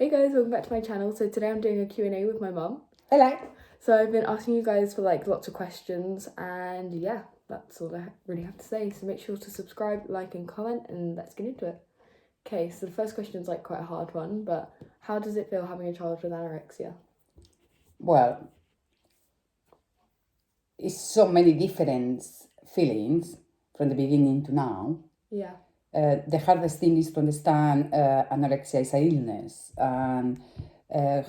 Hey guys, welcome back to my channel. So today I'm doing a Q&A with my mum. Hello. So I've been asking you guys for lots of questions, and yeah, that's all I really have to say. So make sure to subscribe, like and comment, and let's get into it. Okay, so the first question is quite a hard one, but how does it feel having a child with anorexia? Well, it's so many different feelings from the beginning to now. Yeah. The hardest thing is to understand anorexia is an illness and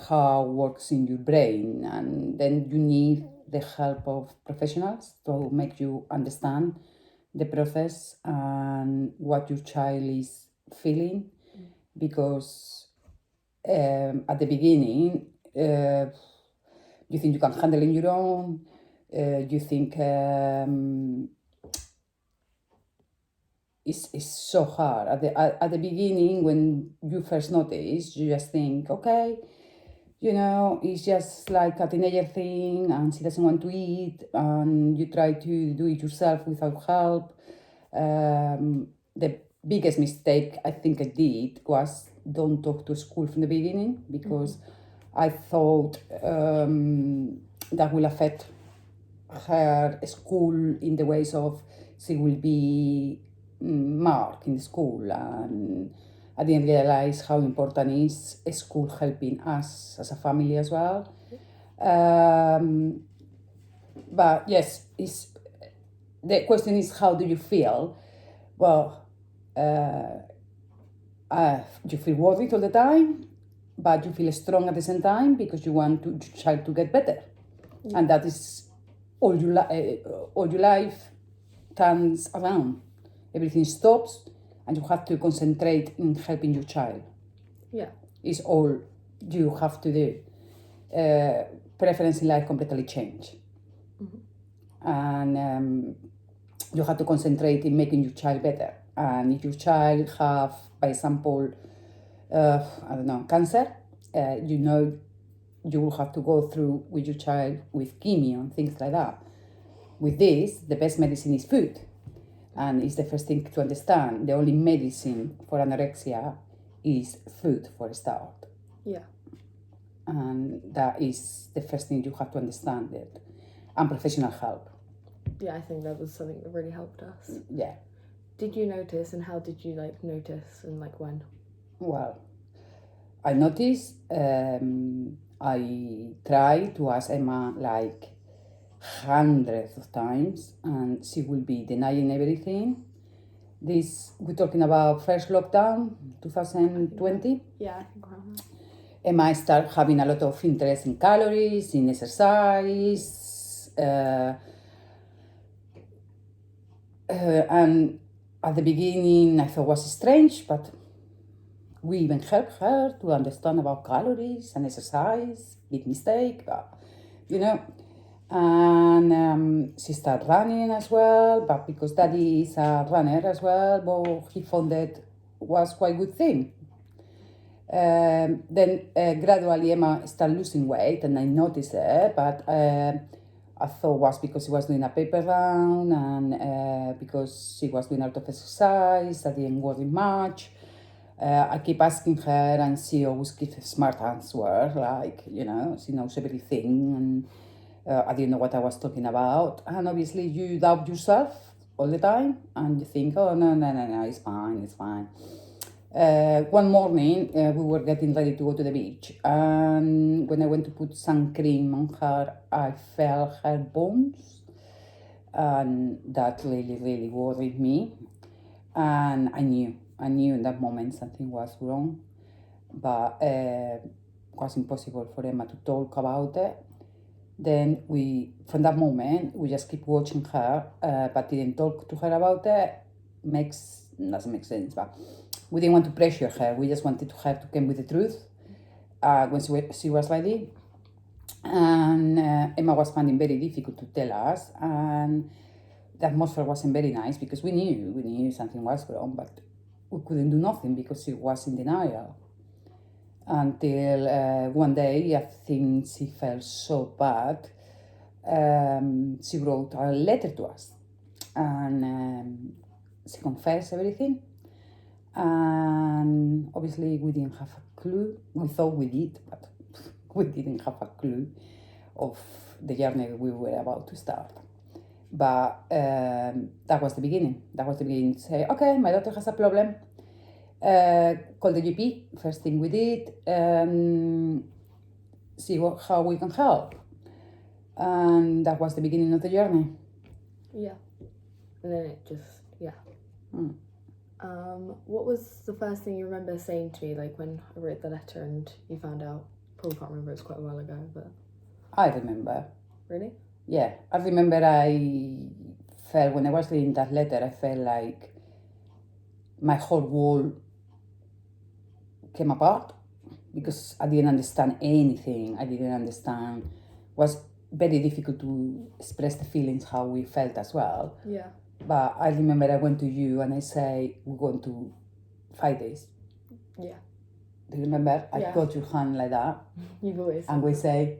how it works in your brain, and then you need the help of professionals to make you understand the process and what your child is feeling, because at the beginning you think you can handle it on your own. You think it's so hard at the beginning. When you first notice, you just think, okay, it's just like a teenager thing, and she doesn't want to eat, and you try to do it yourself without help. The biggest mistake I think I did was don't talk to school from the beginning, because I thought that will affect her school in the ways of she will be marked in school, and I didn't realize how important is school helping us as a family as well. But yes, the question is, how do you feel? Well, you feel worried all the time, but you feel strong at the same time because you want your child to get better. Yeah. And that is all your life turns around. Everything stops, and you have to concentrate in helping your child. Yeah. It's all you have to do. Preference in life completely change. And you have to concentrate in making your child better. And if your child have, by example, cancer, you will have to go through with your child with chemo and things like that. With this, the best medicine is food. And it's the first thing to understand. The only medicine for anorexia is food, for a start. Yeah. And that is the first thing you have to understand it. And professional help. Yeah, I think that was something that really helped us. Yeah. Did you notice, and how did you notice, and when? Well, I noticed, I tried to ask Emma hundreds of times, and she will be denying everything. We're talking about first lockdown, 2020. Yeah, I think around that. Emma started having a lot of interest in calories, in exercise, and at the beginning I thought it was strange, but we even helped her to understand about calories and exercise. Big mistake, but and she started running as well, but because daddy is a runner as well, but he found that was quite a good thing. Then gradually Emma started losing weight, and I noticed it, but I thought it was because she was doing a paper round, and because she was doing a lot of exercise. I didn't worry much. I keep asking her, and she always gives a smart answer, she knows everything, and I didn't know what I was talking about. And obviously you doubt yourself all the time, and you think, oh, no, it's fine. One morning, we were getting ready to go to the beach, and when I went to put sun cream on her, I felt her bones, and that really, really worried me. And I knew in that moment something was wrong, but it was impossible for Emma to talk about it. Then from that moment, we just keep watching her, but didn't talk to her about it. Doesn't make sense, but we didn't want to pressure her. We just wanted her to come with the truth when she was ready. And Emma was finding very difficult to tell us, and the atmosphere wasn't very nice because we knew something was wrong, but we couldn't do nothing because she was in denial. Until one day, I think she felt so bad, she wrote a letter to us, and she confessed everything. And obviously we didn't have a clue. We thought we did, but we didn't have a clue of the journey we were about to start. But that was the beginning. That was the beginning to say, okay, my daughter has a problem. Call the GP, first thing we did, see how we can help. And that was the beginning of the journey. Yeah. And then it just, yeah. What was the first thing you remember saying to me, like when I wrote the letter and you found out? Probably can't remember, it's quite a while ago, but... I remember. Really? Yeah, I remember I felt, when I was reading that letter, I felt like my whole world came apart because I didn't understand anything. I didn't understand. It was very difficult to express the feelings, how we felt as well. Yeah. But I remember I went to you and I say, we're going to fight this. Yeah. Do you remember? I Yeah. got your hand like that. You've always And we say,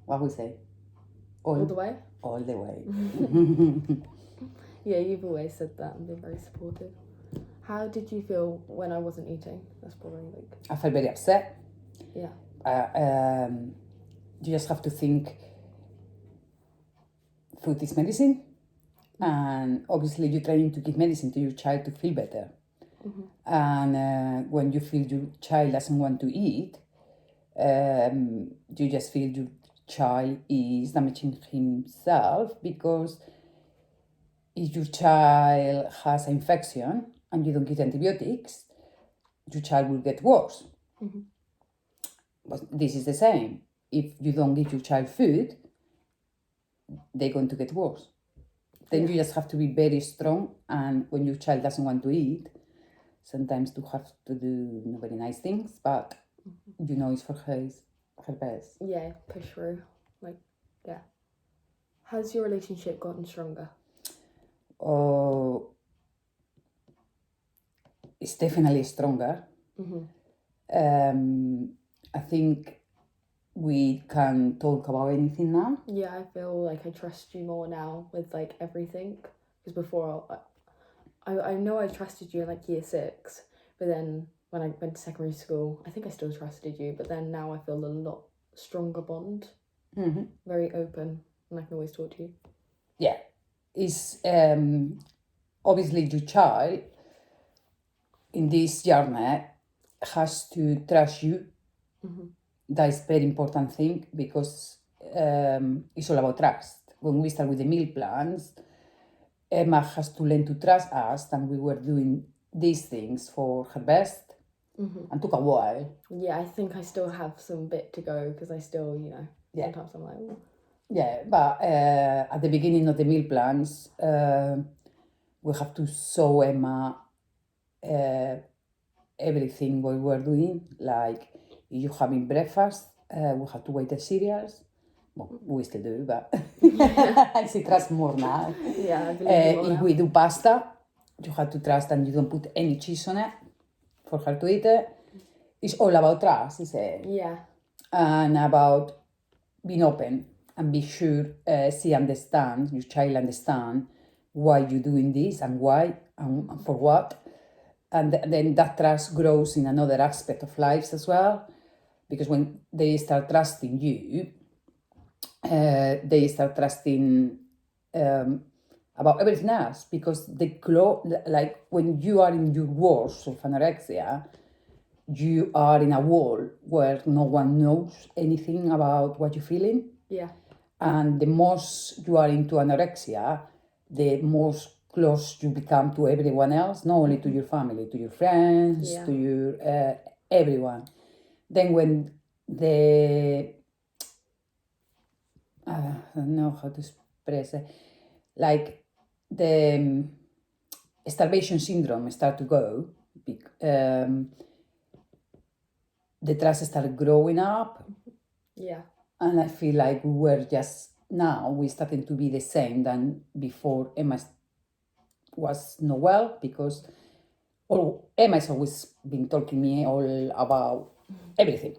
what we say? all the way? All the way. Yeah, you've always said that and been very supportive. How did you feel when I wasn't eating? That's probably like... I felt very upset. Yeah. You just have to think food is medicine, and obviously you're trying to give medicine to your child to feel better. And when you feel your child doesn't want to eat, you just feel your child is damaging himself, because if your child has an infection and you don't give antibiotics, your child will get worse. But this is the same. If you don't give your child food, they're going to get worse. Then you just have to be very strong, and when your child doesn't want to eat, sometimes you have to do not very nice things, but you know it's for her best. Yeah, push through. Like, yeah. Has your relationship gotten stronger? Oh, it's definitely stronger. I think we can talk about anything now. Yeah, I feel like I trust you more now with like everything. Because before, I know I trusted you in like year 6, but then when I went to secondary school, I think I still trusted you, but then now I feel a lot stronger bond. Very open, and I can always talk to you. Yeah, it's obviously your child in this journey has to trust you. That is very important thing, because it's all about trust. When we start with the meal plans, Emma has to learn to trust us, and we were doing these things for her best, and took a while. Yeah, I think I still have some bit to go, because I still, you know, sometimes I'm like... Ooh. Yeah, but at the beginning of the meal plans, we have to show Emma everything we were doing. Like, if you're having breakfast, we have to wait the cereals. Well, we still do, but she trusts more now. Yeah, I believe more if now. we do pasta, you have to trust, and you don't put any cheese on it for her to eat it. It's all about trust, isn't it? Yeah. And about being open and be sure she understands, your child understands why you're doing this and why and for what. And then that trust grows in another aspect of lives as well, because when they start trusting you, they start trusting about everything else, because like when you are in your worst of anorexia, you are in a world where no one knows anything about what you're feeling. Yeah. And the most you are into anorexia, the most close you become to everyone else, not only to your family, to your friends, to your everyone. Then when I don't know how to express it, like the starvation syndrome start to go, the trust started growing up. Yeah. And I feel like we're starting to be the same than before Emma was not well, because Emma's always been talking to me all about everything.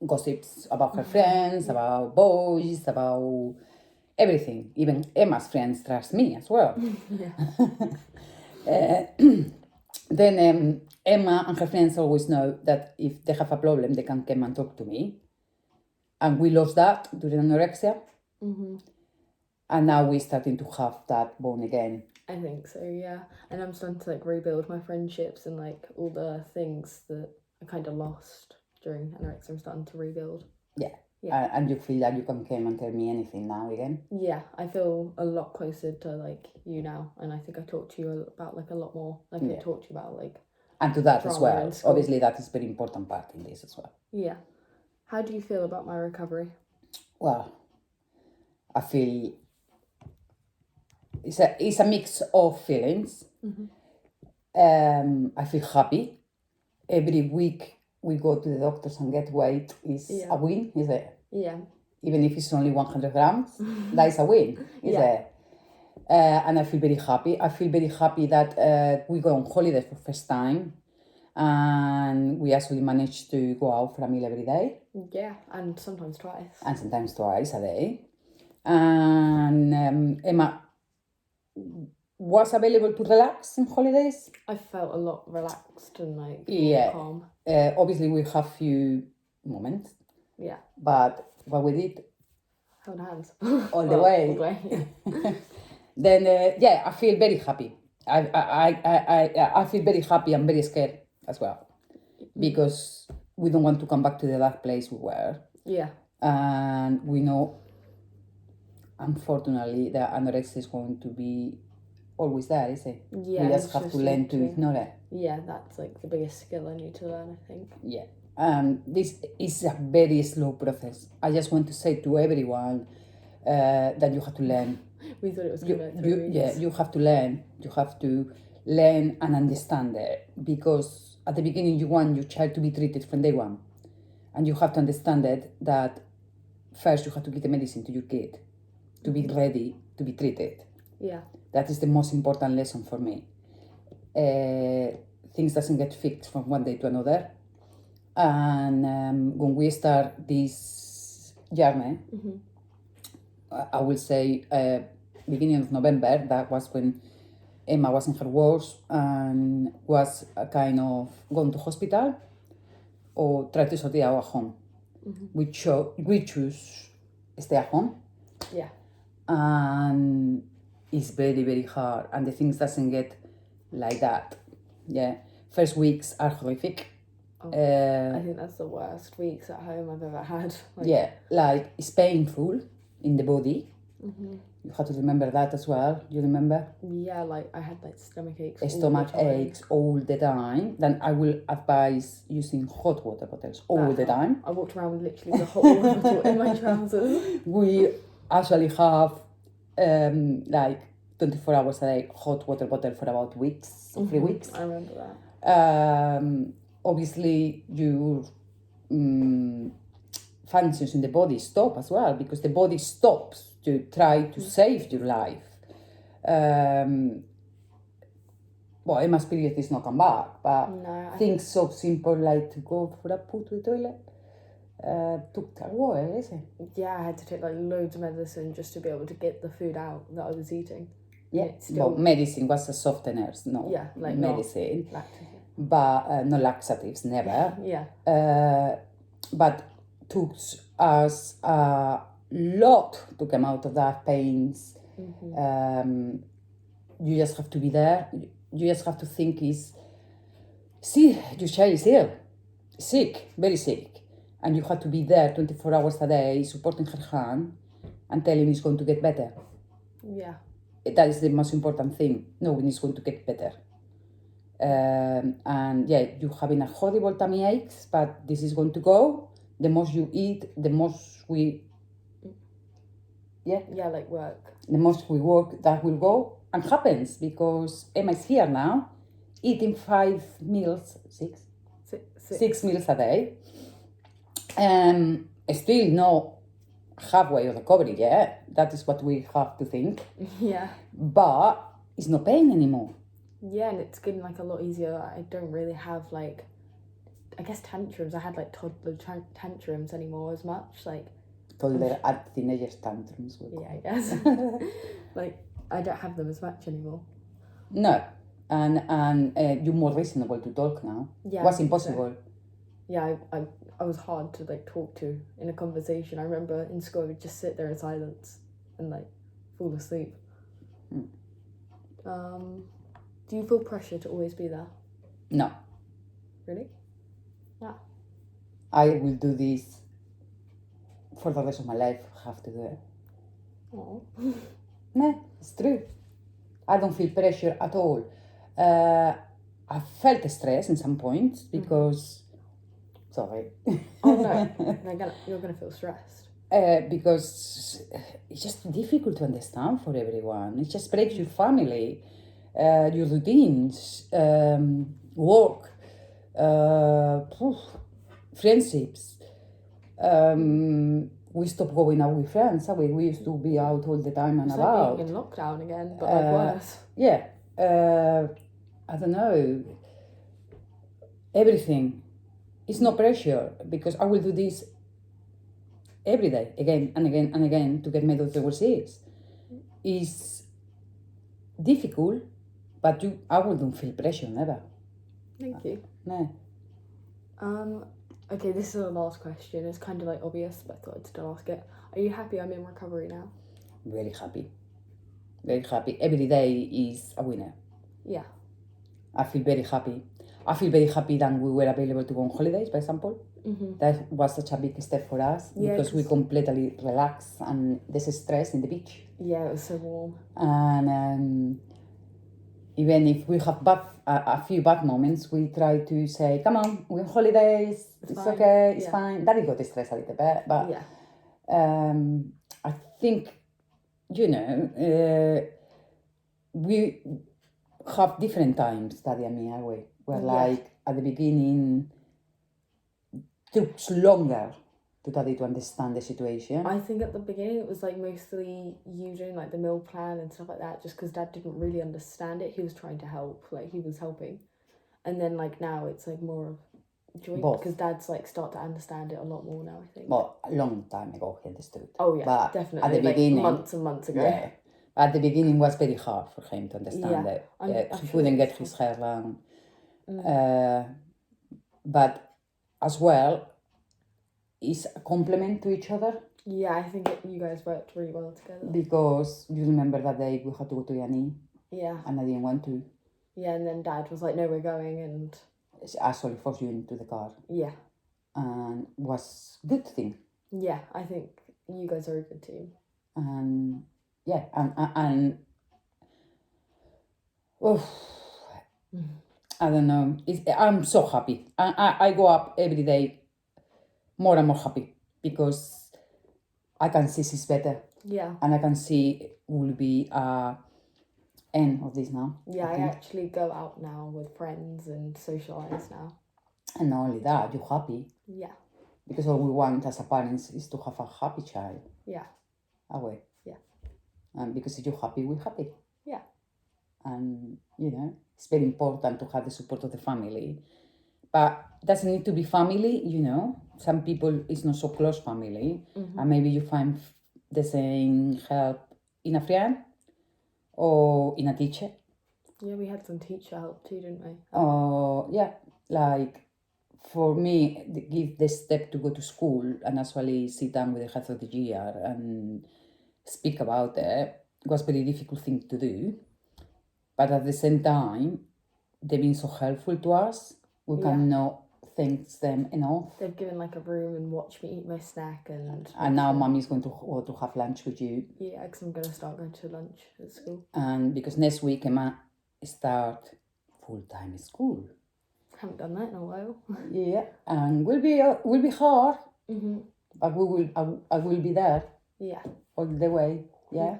Gossips about her friends, about boys, about everything. Even Emma's friends trust me as well. Then Emma and her friends always know that if they have a problem, they can come and talk to me. And we lost that during anorexia. And now we're starting to have that bond again. I think so, yeah. And I'm starting to like rebuild my friendships and like all the things that I kind of lost during anorexia. I'm starting to rebuild. Yeah. And you feel that you can come and tell me anything now again? Yeah, I feel a lot closer to like you now, and I think I talk to you about like a lot more. Like I talk to you about like. And to that as well. Obviously, that is a very important part in this as well. Yeah. How do you feel about my recovery? Well, I feel it's a mix of feelings. I feel happy. Every week we go to the doctors and get weight is a win, is it? Yeah. Even if it's only 100 grams, that is a win, is it? And I feel very happy. I feel very happy that we go on holiday for the first time. And we actually managed to go out for a meal every day. Yeah, and sometimes twice. And sometimes twice a day. And Emma was available to relax in holidays. I felt a lot relaxed and like calm. Obviously, we have few moments. Yeah. But what we did... Held hands. All the way. Yeah. Then, I feel very happy. I feel very happy and very scared as well. Because we don't want to come back to the dark place we were. Yeah. And we know, unfortunately, that anorexia is going to be always there, isn't it? Yeah. We just have to learn to ignore it. Yeah, that's like the biggest skill I need to learn, I think. Yeah. This is a very slow process. I just want to say to everyone that you have to learn. We thought it was going to 3 weeks. Yeah, you have to learn. You have to learn and understand it. Because at the beginning, you want your child to be treated from day one. And you have to understand that first you have to give the medicine to your kid to be ready to be treated. Yeah. That is the most important lesson for me. Things doesn't get fixed from one day to another. And when we start this journey, I will say beginning of November, that was when Emma was in her worst and was kind of going to hospital or try to sort it out at home. We choose stay at home. Yeah. And it's very, very hard. And the things doesn't get like that. Yeah. First weeks are horrific. I think that's the worst weeks at home I've ever had. It's painful in the body. You have to remember that as well. You remember? Yeah, like I had like stomach aches. Stomach aches all the time. Then I will advise using hot water bottles all the time. I walked around with literally the hot water bottle in my trousers. We actually have 24 hours a day hot water bottle for about 3 weeks. I remember that. Obviously, your functions in the body stop as well because the body stops to try to save your life. Emma's period is not come back, but things so simple like to go for a poo to the toilet took a while, isn't it? Yeah, I had to take like loads of medicine just to be able to get the food out that I was eating. Yeah, medicine was a softener, no. Yeah, like medicine. Not laxatives. But no laxatives, never. Yeah. But took us a lot to come out of that pains. You just have to be there. You just have to think see, your child is ill, sick, very sick. And you have to be there 24 hours a day, supporting her hand and telling it's going to get better. Yeah. That is the most important thing. No one is going to get better. You're having a horrible tummy aches, but this is going to go. The most you eat, the most we... Yeah, like work. The most we work, that will go. And happens because Emma is here now, eating 6 meals a day. Still not halfway of recovery yet. That is what we have to think. Yeah. But it's no pain anymore. Yeah, and it's getting like a lot easier. I don't really have like, I guess tantrums. I had like toddler tantrums anymore as much. Like toddler at teenagers tantrums. Yeah, I guess. Like I don't have them as much anymore. No, and you're more reasonable to talk now. Yeah, It was I think so. impossible. Yeah, I was hard to like talk to in a conversation. I remember in school I would just sit there in silence and like fall asleep. Do you feel pressure to always be there? No, Really? Yeah. I will do this for the rest of my life. I have to do it. Oh. No, it's true. I don't feel pressure at all. I felt stress in some points because, sorry. Oh no, you're gonna feel stressed. Because it's just difficult to understand for everyone. It just breaks your family, your routines, work, friendships. We stopped going out with friends. We used to be out all the time and It's about. like being in lockdown again, but like worse. Yeah. I don't know. Everything. It's no pressure because I will do this every day, again and again and again, to get my daughter overseas. It's difficult, but I wouldn't feel pressure, never. Thank you. No. Okay, this is the last question. It's kind of like obvious, but I thought I'd still ask it. Are you happy I'm in recovery now? Very happy. Very happy. Every day is a winner. Yeah. I feel very happy. I feel very happy that we were available to go on holidays, for example. That was such a big step for us because we completely relaxed and distressed in the beach. Yeah, it was so warm. And even if we have a few bad moments, we try to say, come on, we're on holidays, it's okay, it's fine. Daddy got stressed a little bit, but I think, we have different times, Daddy and me, are we? We're like, at the beginning, took longer to Daddy to understand the situation. I think at the beginning it was like mostly you doing like the meal plan and stuff like that, just because Dad didn't really understand it. He was trying to help, like he was helping. And then like now it's like more of joint, because Dad's like start to understand it a lot more now, I think. Well, a long time ago he understood. Oh yeah, but definitely. At the like beginning, months and months ago. Yeah. At the beginning it was very hard for him to understand it. He couldn't get his hair long. But as well, it's a complement to each other. Yeah, I think you guys worked really well together. Because you remember that day we had to go to Yanni. Yeah. And I didn't want to. Yeah, and then Dad was like, no, we're going, and... She actually forced you into the car. Yeah. And was a good thing. Yeah, I think you guys are a good team. And yeah, and I don't know. I'm so happy. I go up every day more and more happy because I can see she's better. Yeah. And I can see will be end of this now. Yeah, I actually go out now with friends and socialise now. And not only that, you're happy. Yeah. Because all we want as a parents is to have a happy child. Yeah. Are we? Yeah. And because if you're happy, we're happy. Yeah. And, it's very important to have the support of the family. But it doesn't need to be family, Some people, it's not so close family. And maybe you find the same help in a friend or in a teacher. Yeah, we had some teacher help too, didn't we? Yeah, like for me, give the step to go to school and actually sit down with the head of the year and speak about it was a very difficult thing to do. But at the same time, they've been so helpful to us. We cannot thank them enough. They've given like a room and watched me eat my snack and now Mommy's going to go to have lunch with you. Yeah, because I'm going to start going to lunch at school. And because next week Emma start full-time school. Haven't done that in a while. Yeah, and will be hard. But I will be there. Yeah. All the way. Yeah.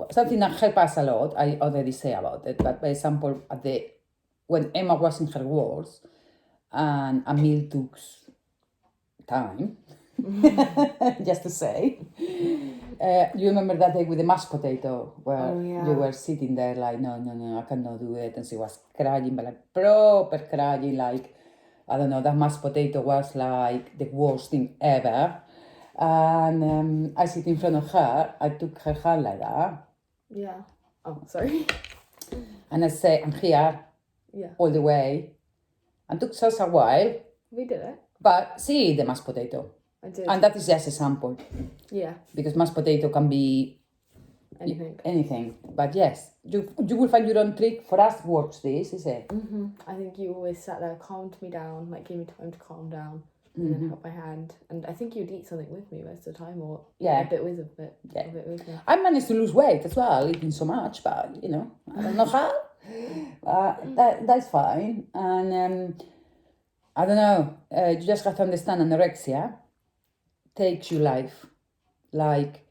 Something that helped us a lot. I already say about it. But by example, when Emma was in her words, and a meal took time, just to say. You remember that day with the mashed potato where you were sitting there like, no, I cannot do it. And she was crying, but like proper crying, like, I don't know, that mashed potato was like the worst thing ever. And I sit in front of her, I took her hand like that. Yeah. Oh, sorry. And I say, I'm here Yeah. all the way. And took us a while, We did it. but see the mashed potato. I did. And that is just a sample, Yeah. because mashed potato can be anything. But yes, you will find your own trick. For us, works this, is it? Mm-hmm. I think you always sat there, calmed me down, like gave me time to calm down, and then held my hand. And I think you'd eat something with me most of the time, or Yeah. a bit with me. I managed to lose weight as well, eating so much, but I don't know how. That's fine. And I don't know, you just have to understand anorexia takes your life. Like,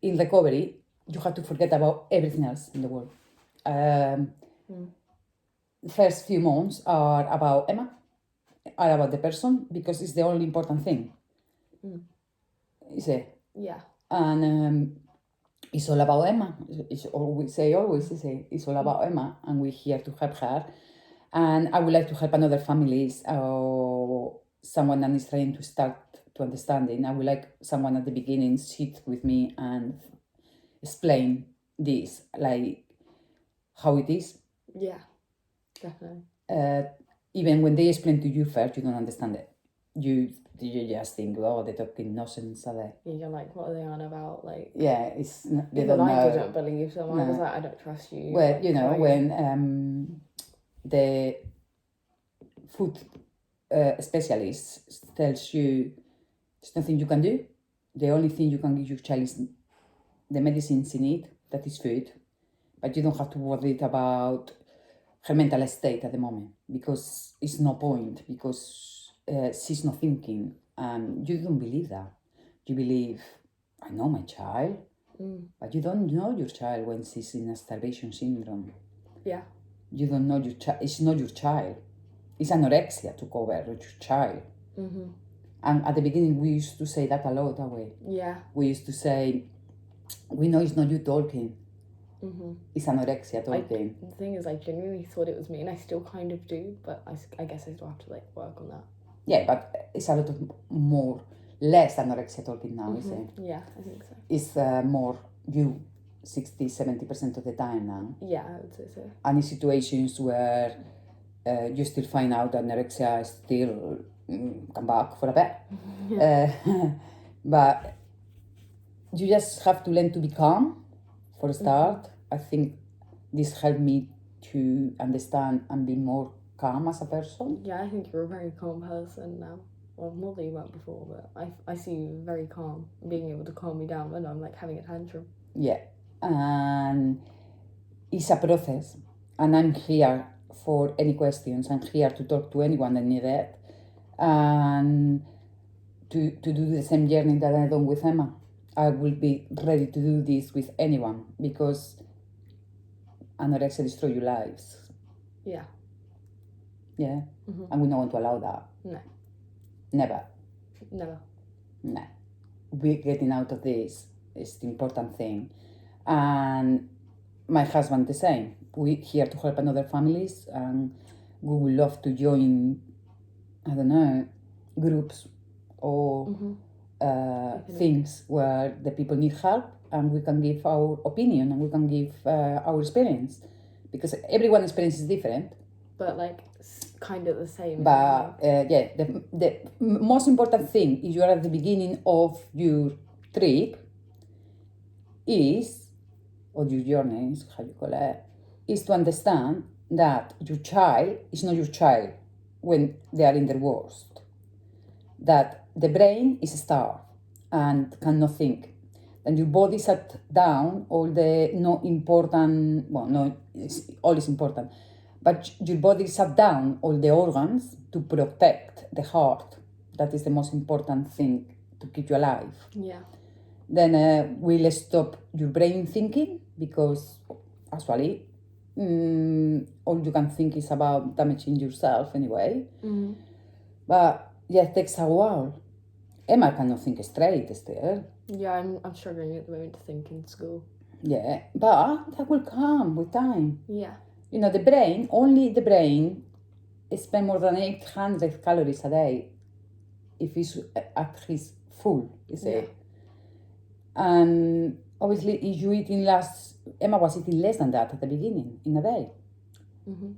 in recovery, you have to forget about everything else in the world. The first few months are about Emma, are about the person, because it's the only important thing. Is it? Yeah. And it's all about Emma. It's always, it's all about Emma, and we're here to help her. And I would like to help another families or someone that is trying to start to understanding. I would like someone at the beginning sit with me and explain this, like how it is. Yeah, definitely. Even when they explain to you first, you don't understand it. You just think, oh, they're talking nonsense, are they? Yeah, you're like, what are they on about? Like, yeah, it's they even don't I know. didn't believe them. I was like, I don't trust you. Well, like, when the food specialist tells you there's nothing you can do, the only thing you can give your child is the medicines in it, that is food, but you don't have to worry about her mental state at the moment, because it's no point, because she's not thinking, and you don't believe that. You believe, I know my child, but you don't know your child when she's in a starvation syndrome. Yeah. You don't know your child. It's not your child. It's anorexia took over your child. Mm-hmm. And at the beginning, we used to say that a lot that way. Yeah. We used to say, we know it's not you talking. Mm-hmm. It's anorexia talking. The thing is, I genuinely thought it was me, and I still kind of do, but I guess I still have to like work on that. Yeah, but it's a lot of less anorexia talking now, isn't it? Yeah, I think so. It's more you 60-70% of the time now. Yeah, I would say so. And in situations where you still find out that anorexia still come back for a bit. But you just have to learn to be calm for a start. I think this helped me to understand and be more calm as a person. Yeah, I think you're a very calm person now. Well, more than you weren't before, but I see you very calm, being able to calm me down when I'm like having a tantrum. Yeah, and it's a process, and I'm here for any questions. I'm here to talk to anyone that needs it, and to do the same journey that I've done with Emma. I will be ready to do this with anyone, because anorexia destroys your lives. Yeah. Yeah, and we don't want to allow that. No. Never. Never. No. We're getting out of this is the important thing. And my husband the same. We're here to help another families, and we would love to join, I don't know, groups or things where the people need help, and we can give our opinion, and we can give our experience, because everyone's experience is different. But like kind of the same. But the most important thing is you are at the beginning of your trip is, or your journey, is how you call it, is to understand that your child is not your child when they are in their worst. That the brain is starved and cannot think. And your body shut down all the all is important. But your body shut down all the organs to protect the heart. That is the most important thing to keep you alive. Yeah. Then we'll stop your brain thinking, because actually all you can think is about damaging yourself anyway. Mm-hmm. But yeah, it takes a while. Emma cannot think straight still. Yeah, I'm struggling at the moment to think in school. Yeah, but that will come with time. Yeah. You know, only the brain spends more than 800 calories a day if it's at his full, you see. And obviously, if you eating Emma was eating less than that at the beginning in a day. Mm-hmm.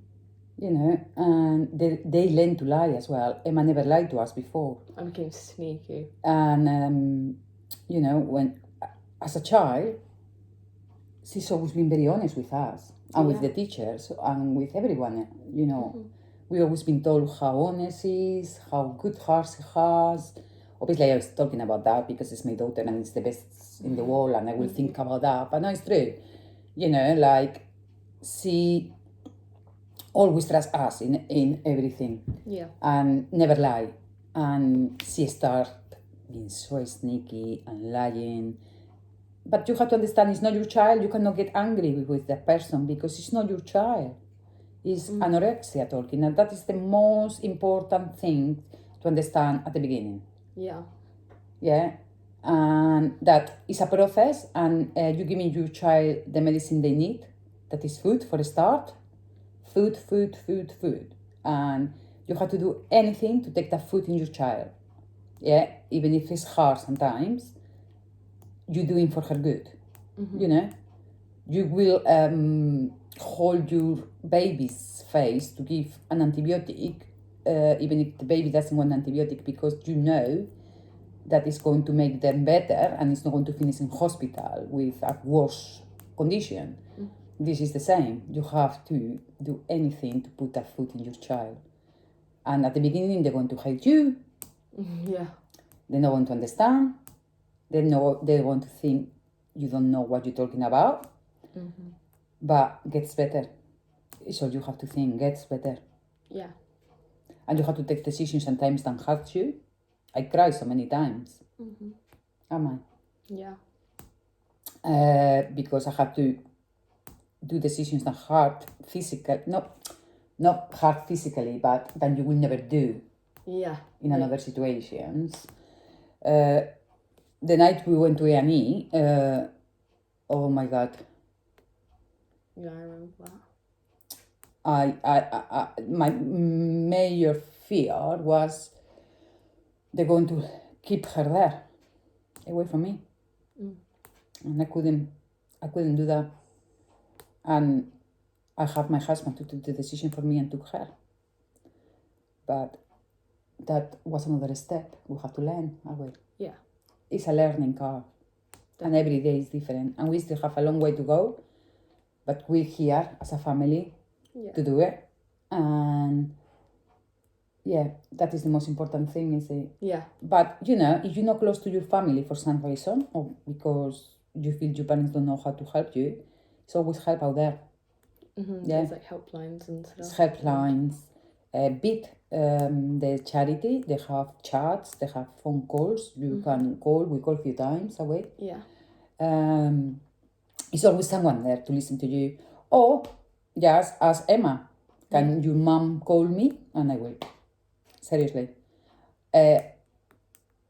You know, and they learn to lie as well. Emma never lied to us before. I became sneaky. And, you know, when as a child, she's always been very honest with us and with the teachers and with everyone, you know. Mm-hmm. We've always been told how honest she is, how good heart she has. Obviously, I was talking about that because it's my daughter and it's the best in the world and I will think about that. But no, it's true. You know, like, she always trusts us in everything. Yeah. And never lie. And she started being so sneaky and lying. But you have to understand, it's not your child. You cannot get angry with that person because it's not your child. It's anorexia talking, and that is the most important thing to understand at the beginning. Yeah. Yeah, and that is a process, and you giving your child the medicine they need. That is food for a start. Food, and you have to do anything to take that food in your child. Yeah, even if it's hard sometimes. You're doing for her good. You know, you will hold your baby's face to give an antibiotic, even if the baby doesn't want antibiotic, because you know that it's going to make them better and it's not going to finish in hospital with a worse condition. This is the same. You have to do anything to put that food in your child. And at the beginning, they're going to hate you. Yeah. They're not going to understand. They're going to think you don't know what you're talking about. But gets better. It's all you have to think. Gets better. Yeah. And you have to take decisions sometimes that hurt you. I cry so many times. Am I? Yeah. Because I have to do decisions that hurt physically, not hurt physically, but that you will never do. Yeah. In another situations. The night we went to A&E, oh my God. Yeah, I remember that. My major fear was they're going to keep her there, away from me, and I couldn't do that. And I have my husband to take the decision for me and took her. But that was another step. We have to learn. Yeah. It's a learning curve, and every day is different. And we still have a long way to go, but we're here as a family to do it. And yeah, that is the most important thing, is it? Yeah. But you know, if you're not close to your family for some reason, or because you feel your parents don't know how to help you, it's always help out there. Yeah. There's like helplines and stuff. Helplines. The charity, they have chats, they have phone calls. You can call. We call a few times a week. Yeah. It's always someone there to listen to you. Or just ask Emma, can your mom call me? And I will. Seriously. I'm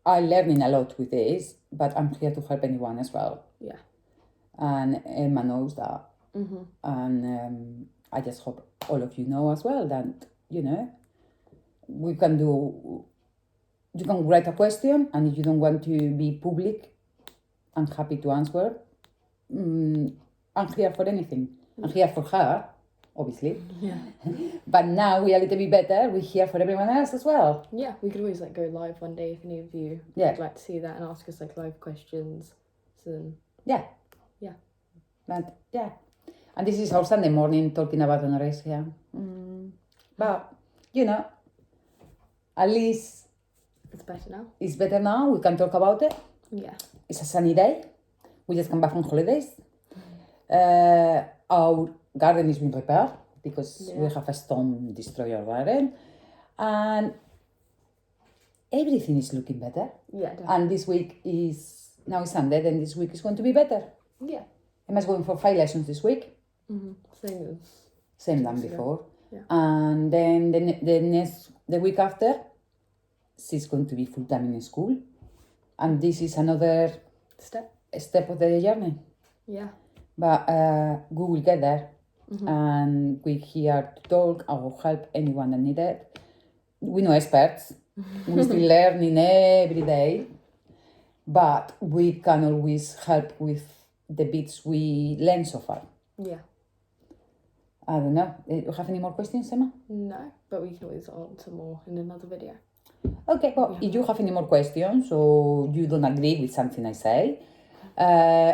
learning a lot with this, but I'm here to help anyone as well. Yeah. And Emma knows that. And I just hope all of you know as well that, you know, you can write a question, and if you don't want to be public, I'm happy to answer. I'm here for anything. I'm here for her, obviously. Yeah. But now we're a little bit better. We're here for everyone else as well. Yeah, we could always like go live one day if any of you would like to see that and ask us like live questions. So then, yeah. But yeah. And this is our Sunday morning talking about anorexia. But, you know, at least it's better now. It's better now. We can talk about it. Yeah. It's a sunny day. We just come back from holidays. Our garden is being repaired because we have a storm destroy our garden. And everything is looking better. Yeah, definitely. And this week now it's Sunday, then this week is going to be better. Yeah. Emma's going for 5 lessons this week. Same than before. Yeah. And then the week after, she's going to be full-time in school. And this is another step of the journey. Yeah. But we will get there. And we're here to talk or help anyone that needs it. We're not experts. We're still learning every day. But we can always help with the bits we learned so far. Yeah. I don't know. You have any more questions, Emma? No, but we can always answer more in another video. Okay, well, if you have any more questions or you don't agree with something I say,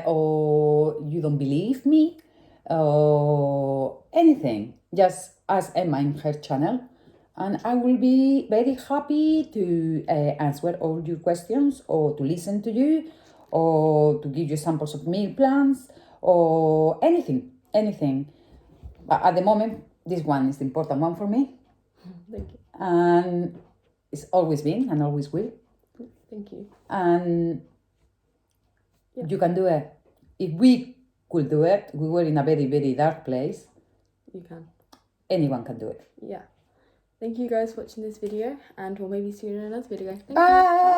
or you don't believe me, or anything, just ask Emma in her channel, and I will be very happy to answer all your questions, or to listen to you, or to give you samples of meal plans, or anything. But at the moment, this one is the important one for me. Thank you. And it's always been and always will. Thank you. And Yeah. you can do it. If we could do it, we were in a very, very dark place. You can. Anyone can do it. Yeah. Thank you guys for watching this video, and we'll maybe see you in another video. Thank you. Bye!